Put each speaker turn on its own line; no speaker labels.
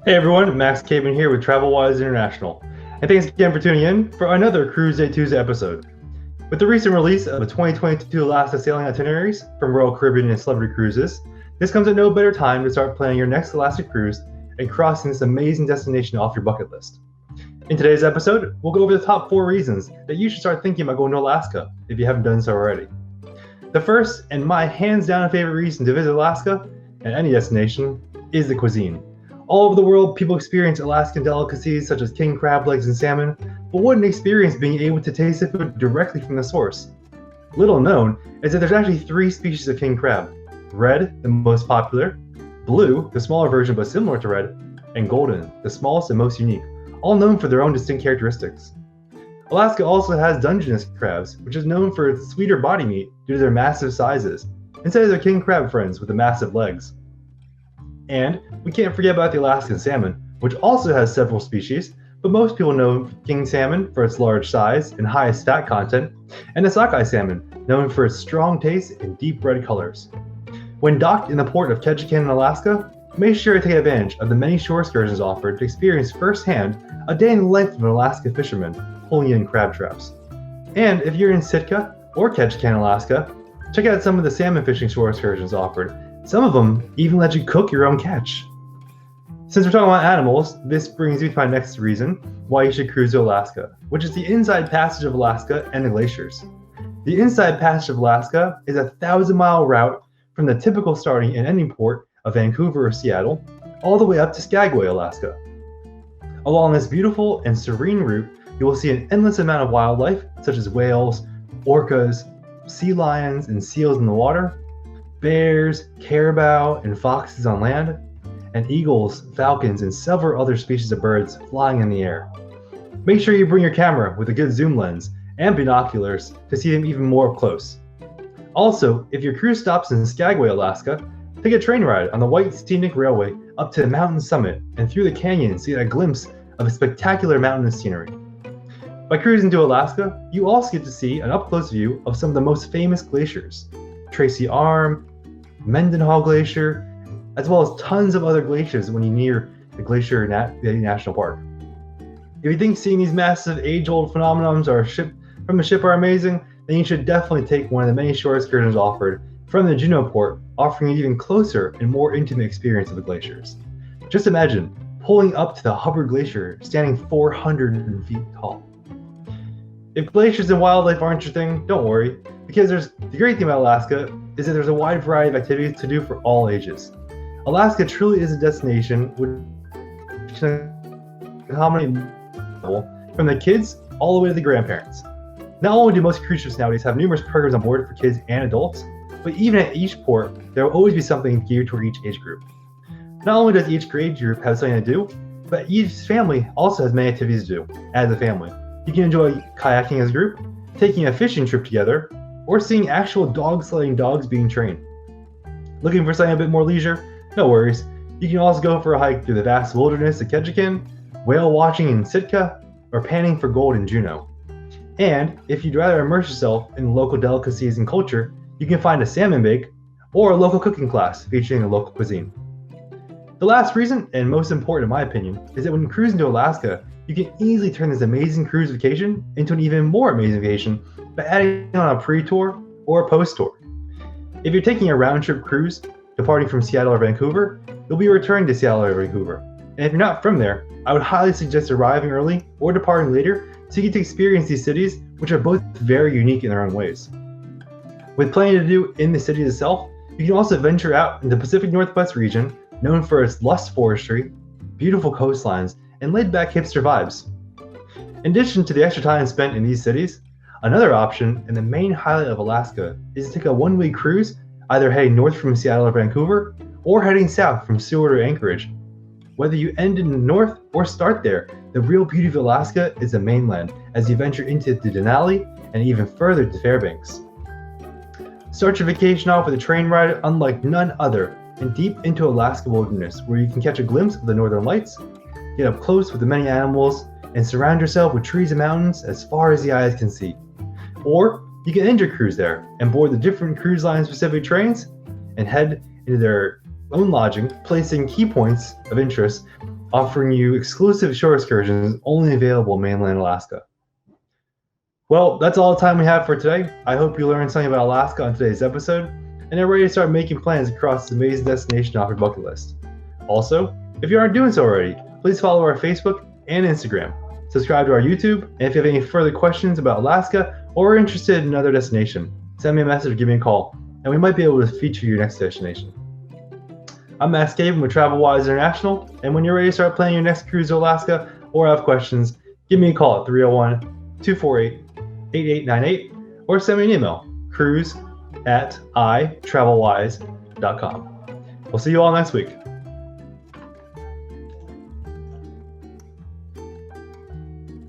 Hey everyone, Max Caveman here with TravelWise International, and thanks again for tuning in for another Cruise Day Tuesday episode. With the recent release of the 2022 Alaska sailing itineraries from Royal Caribbean and Celebrity Cruises, this comes at no better time to start planning your next Alaska cruise and crossing this amazing destination off your bucket list. In today's episode, we'll go over the top 4 reasons that you should start thinking about going to Alaska if you haven't done so already. The first, and my hands down favorite reason to visit Alaska and any destination, is the cuisine. All over the world, people experience Alaskan delicacies such as king crab legs and salmon, but what an experience being able to taste the food directly from the source. Little known is that there's actually 3 species of king crab: red, the most popular; blue, the smaller version but similar to red; and golden, the smallest and most unique, all known for their own distinct characteristics. Alaska also has Dungeness crabs, which is known for its sweeter body meat due to their massive sizes, instead of their king crab friends with the massive legs. And we can't forget about the Alaskan salmon, which also has several species, but most people know king salmon for its large size and highest fat content, and the sockeye salmon, known for its strong taste and deep red colors. When docked in the port of Ketchikan in Alaska, make sure to take advantage of the many shore excursions offered to experience firsthand a day in the life of an Alaska fisherman pulling in crab traps. And if you're in Sitka or Ketchikan, Alaska, check out some of the salmon fishing shore excursions offered. Some of them even let you cook your own catch. Since we're talking about animals, this brings me to my next reason why you should cruise to Alaska, which is the Inside Passage of Alaska and the glaciers. The Inside Passage of Alaska is a 1,000-mile route from the typical starting in any port of Vancouver or Seattle, all the way up to Skagway, Alaska. Along this beautiful and serene route, you will see an endless amount of wildlife, such as whales, orcas, sea lions, and seals in the water, bears, caribou, and foxes on land, and eagles, falcons, and several other species of birds flying in the air. Make sure you bring your camera with a good zoom lens and binoculars to see them even more up close. Also, if your cruise stops in Skagway, Alaska, take a train ride on the White Scenic Railway up to the mountain summit and through the canyon to get a glimpse of a spectacular mountainous scenery. By cruising to Alaska, you also get to see an up-close view of some of the most famous glaciers: Tracy Arm, Mendenhall Glacier, as well as tons of other glaciers when you're near the Glacier National Park. If you think seeing these massive age-old phenomenons from the ship are amazing, then you should definitely take one of the many shore excursions offered from the Juneau port, offering an even closer and more intimate experience of the glaciers. Just imagine pulling up to the Hubbard Glacier standing 400 feet tall. If glaciers and wildlife aren't your thing, don't worry, because the great thing about Alaska is that there's a wide variety of activities to do for all ages. Alaska truly is a destination which can accommodate from the kids all the way to the grandparents. Not only do most cruise ships nowadays have numerous programs on board for kids and adults, but even at each port, there will always be something geared toward each age group. Not only does each age group have something to do, but each family also has many activities to do as a family. You can enjoy kayaking as a group, taking a fishing trip together, or seeing actual dog-sledding dogs being trained. Looking for something a bit more leisure? No worries. You can also go for a hike through the vast wilderness of Ketchikan, whale watching in Sitka, or panning for gold in Juneau. And if you'd rather immerse yourself in local delicacies and culture, you can find a salmon bake or a local cooking class featuring the local cuisine. The last reason, and most important in my opinion, is that when cruising to Alaska, you can easily turn this amazing cruise vacation into an even more amazing vacation by adding on a pre-tour or a post-tour. If you're taking a round-trip cruise, departing from Seattle or Vancouver, you'll be returning to Seattle or Vancouver. And if you're not from there, I would highly suggest arriving early or departing later so you get to experience these cities, which are both very unique in their own ways. With plenty to do in the city itself, you can also venture out in the Pacific Northwest region, known for its lush forestry, beautiful coastlines, and laid-back hipster vibes. In addition to the extra time spent in these cities, another option and the main highlight of Alaska is to take a one-way cruise, either heading north from Seattle or Vancouver, or heading south from Seward or Anchorage. Whether you end in the north or start there, the real beauty of Alaska is the mainland as you venture into the Denali and even further to Fairbanks. Start your vacation off with a train ride unlike none other and deep into Alaska wilderness, where you can catch a glimpse of the northern lights, get up close with the many animals, and surround yourself with trees and mountains as far as the eyes can see. Or you can end your cruise there and board the different cruise line specific trains and head into their own lodging, placing key points of interest offering you exclusive shore excursions only available in mainland Alaska. Well, that's all the time we have for today. I hope you learned something about Alaska on today's episode and are ready to start making plans across this amazing destination off your bucket list. Also, if you aren't doing so already, please follow our Facebook and Instagram. Subscribe to our YouTube, and if you have any further questions about Alaska or are interested in another destination, send me a message or give me a call, and we might be able to feature your next destination. I'm Max Gavin with TravelWise International, and when you're ready to start planning your next cruise to Alaska or have questions, give me a call at 301-248-8898 or send me an email, cruise@itravelwise.com. We'll see you all next week.